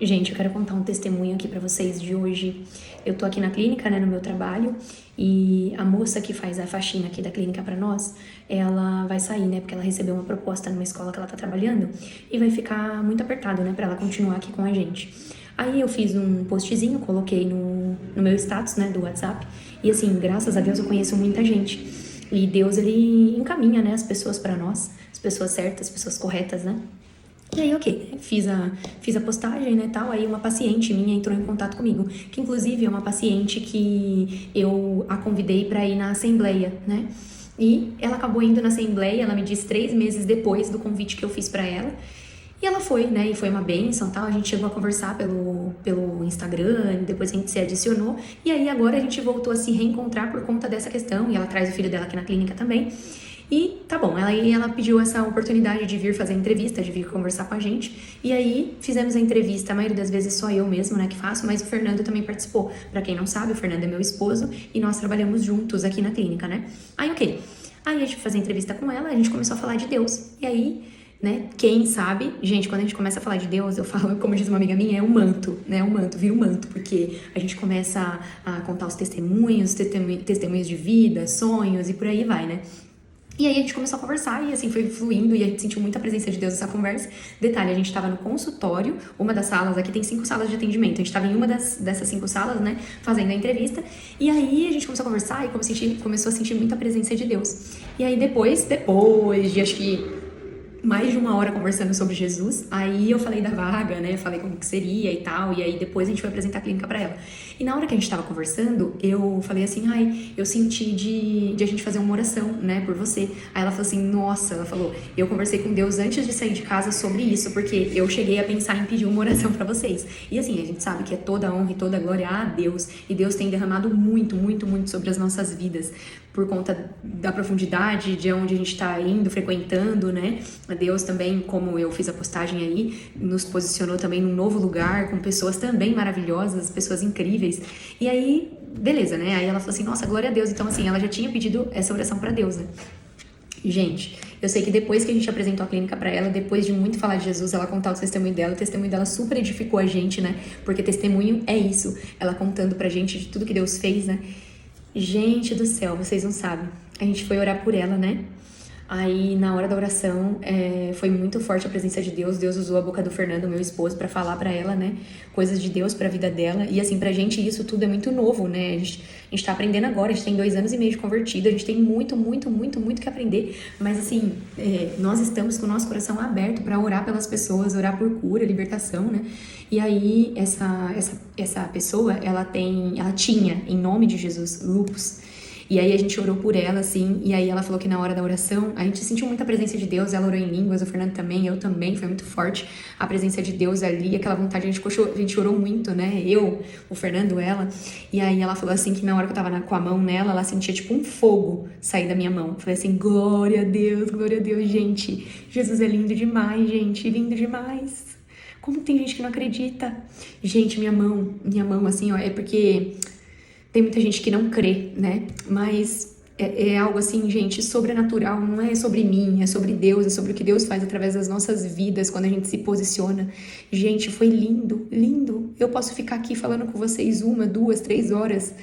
Gente, eu quero contar um testemunho aqui pra vocês de hoje. Eu tô aqui na clínica, né, no meu trabalho, e a moça que faz a faxina aqui da clínica pra nós, ela vai sair, né, porque ela recebeu uma proposta numa escola que ela tá trabalhando e vai ficar muito apertado, né, pra ela continuar aqui com a gente. Aí eu fiz um postzinho, coloquei no meu status, né, do WhatsApp, e assim, graças a Deus eu conheço muita gente. E Deus, ele encaminha, né, as pessoas pra nós, as pessoas certas, as pessoas corretas, né? E aí, ok, fiz a postagem, né, tal, aí uma paciente minha entrou em contato comigo, que inclusive é uma paciente que eu a convidei para ir na assembleia, né, e ela acabou indo na assembleia, ela me disse 3 meses depois do convite que eu fiz para ela, e ela foi, né, e foi uma bênção, tal, a gente chegou a conversar pelo Instagram, depois a gente se adicionou, e aí agora a gente voltou a se reencontrar por conta dessa questão, e ela traz o filho dela aqui na clínica também. E tá bom, ela pediu essa oportunidade de vir fazer a entrevista, de vir conversar com a gente. E aí fizemos a entrevista, a maioria das vezes só eu mesmo, né, que faço, mas o Fernando também participou. Pra quem não sabe, o Fernando é meu esposo e nós trabalhamos juntos aqui na clínica, né? Aí, ok. Aí a gente foi fazer a entrevista com ela, a gente começou a falar de Deus. E aí, né, quem sabe, gente, quando a gente começa a falar de Deus, eu falo, como diz uma amiga minha, é um manto, né, um manto, vira um manto, porque a gente começa a contar os testemunhos de vida, sonhos e por aí vai, né? E aí a gente começou a conversar e assim foi fluindo e a gente sentiu muita presença de Deus nessa conversa. Detalhe, a gente estava no consultório, uma das salas, aqui tem 5 salas de atendimento, a gente estava em uma dessas 5 salas, né, fazendo a entrevista. E aí a gente começou a conversar e começou a sentir muita presença de Deus. E aí depois de acho que mais de 1 hora conversando sobre Jesus, aí eu falei da vaga, né, falei como que seria e tal, e aí depois a gente foi apresentar a clínica pra ela. E na hora que a gente tava conversando, eu falei assim, ai, eu senti de a gente fazer uma oração, né, por você. Aí ela falou assim, nossa, ela falou, eu conversei com Deus antes de sair de casa sobre isso, porque eu cheguei a pensar em pedir uma oração pra vocês. E assim, a gente sabe que é toda a honra e toda a glória a Deus, e Deus tem derramado muito, muito, muito sobre as nossas vidas, por conta da profundidade de onde a gente tá indo, frequentando, né, Deus também, como eu fiz a postagem aí, nos posicionou também num novo lugar, com pessoas também maravilhosas, pessoas incríveis. E aí, beleza, né? Aí ela falou assim, nossa, glória a Deus. Então, assim, ela já tinha pedido essa oração pra Deus, né? Gente, eu sei que depois que a gente apresentou a clínica pra ela, depois de muito falar de Jesus, ela contar o testemunho dela super edificou a gente, né? Porque testemunho é isso, ela contando pra gente de tudo que Deus fez, né? Gente do céu, vocês não sabem. A gente foi orar por ela, né? Aí, na hora da oração, foi muito forte a presença de Deus. Deus usou a boca do Fernando, meu esposo, pra falar pra ela, né? Coisas de Deus pra vida dela. E, assim, pra gente isso tudo é muito novo, né? A gente tá aprendendo agora, a gente tem 2 anos e meio de convertido. A gente tem muito, muito, muito, muito que aprender. Mas, assim, nós estamos com o nosso coração aberto pra orar pelas pessoas, orar por cura, libertação, né? E aí, essa pessoa, ela tinha, em nome de Jesus, lupus. E aí a gente orou por ela, assim, e aí ela falou que na hora da oração, a gente sentiu muita presença de Deus, ela orou em línguas, o Fernando também, eu também, foi muito forte a presença de Deus ali, aquela vontade, a gente orou muito, né, eu, o Fernando, ela, e aí ela falou assim que na hora que eu tava com a mão nela, ela sentia tipo um fogo sair da minha mão. Eu falei assim, glória a Deus, gente, Jesus é lindo demais, gente, lindo demais. Como tem gente que não acredita? Gente, minha mão, assim, ó, é porque tem muita gente que não crê, né? Mas é algo assim, gente, sobrenatural, não é sobre mim, é sobre Deus, é sobre o que Deus faz através das nossas vidas, quando a gente se posiciona. Gente, foi lindo, lindo. Eu posso ficar aqui falando com vocês 1, 2, 3 horas.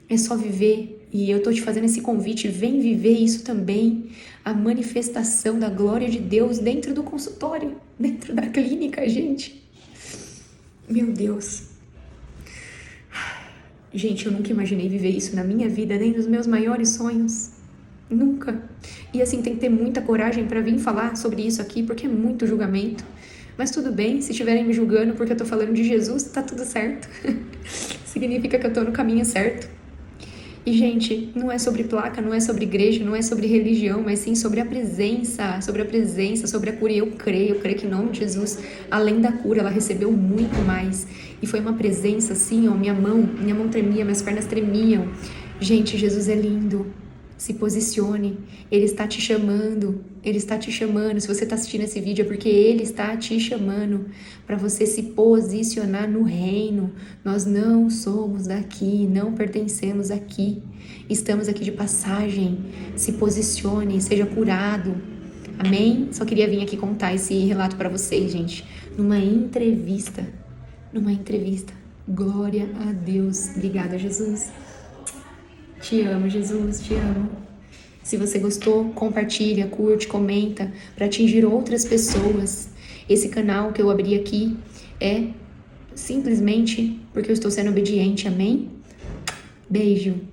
É só viver. E eu tô te fazendo esse convite, vem viver isso também. A manifestação da glória de Deus dentro do consultório, dentro da clínica, gente. Meu Deus. Gente, eu nunca imaginei viver isso na minha vida, nem nos meus maiores sonhos. Nunca. E assim, tem que ter muita coragem pra vir falar sobre isso aqui, porque é muito julgamento. Mas tudo bem, se estiverem me julgando porque eu tô falando de Jesus, tá tudo certo. Significa que eu tô no caminho certo. E, gente, não é sobre placa, não é sobre igreja, não é sobre religião, mas sim sobre a presença, sobre a cura. E eu creio que em nome de Jesus, além da cura, ela recebeu muito mais. E foi uma presença assim, ó, minha mão tremia, minhas pernas tremiam. Gente, Jesus é lindo. Se posicione, Ele está te chamando, Ele está te chamando. Se você está assistindo esse vídeo é porque Ele está te chamando para você se posicionar no reino. Nós não somos daqui, não pertencemos aqui, estamos aqui de passagem. Se posicione, seja curado. Amém? Só queria vir aqui contar esse relato para vocês, gente, numa entrevista. numa entrevista. Glória a Deus. Obrigada, Jesus. Te amo, Jesus, te amo. Se você gostou, compartilha, curte, comenta para atingir outras pessoas. Esse canal que eu abri aqui é simplesmente porque eu estou sendo obediente, amém? Beijo.